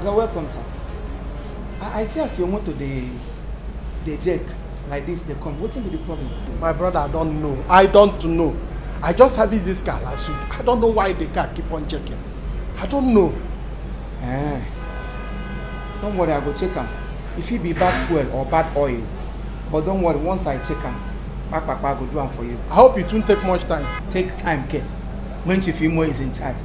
Okay, welcome, sir. I see as your motor the jack like this, they come. What's be the problem? My brother, I don't know. I don't know. I just have this car last week. I don't know why the car keep on checking. I don't know. Don't worry, I go check him. If it be bad fuel or bad oil, but don't worry, once I check him, Papa go do one for you. I hope it won't take much time. Take time, Ken. When Chiefimo is in charge.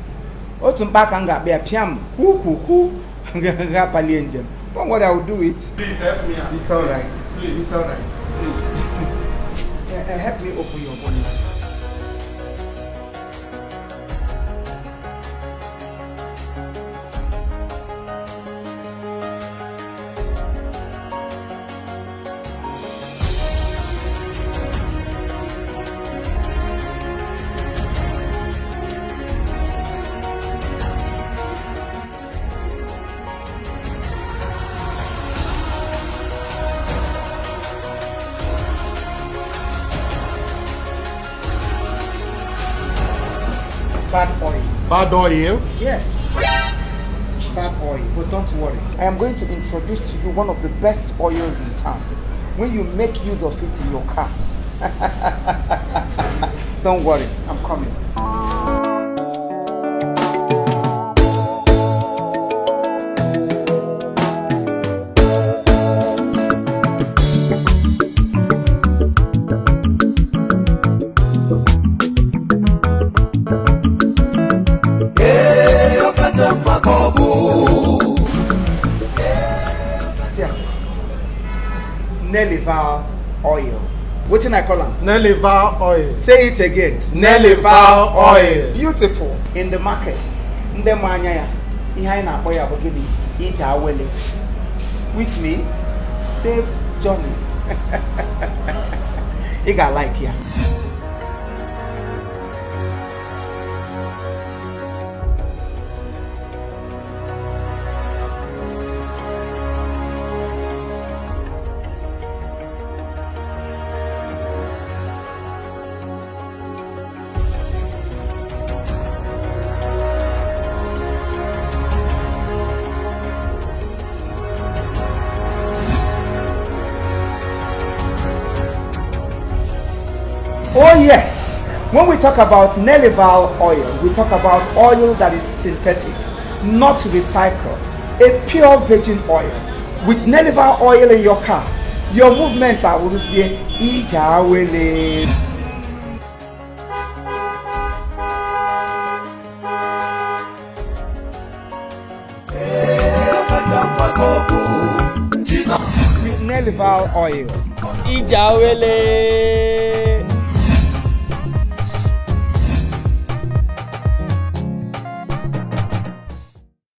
Otum back and got be a piam. Who. Don't worry, I will do it. Please help me out. It's alright. Please. It's alright. Please. Help me open your bonnet. Bad oil. Bad oil? Yes. Bad oil. But don't worry. I am going to introduce to you one of the best oils in town. When you make use of it in your car. Don't worry. I'm coming. Therefor oil. What can I call them? Therefor oil. Say it again. Therefor oil. Beautiful. In the market. Nde manya ihe na akpọ ya bụ gịnị? Ije awele. Which means safe journey. You got like ya. Oh yes, when we talk about Therefor oil, we talk about oil that is synthetic, not recycled, a pure virgin oil. With Therefor oil in your car, your movement I will say Ijawele. With Therefor oil. Ijawele.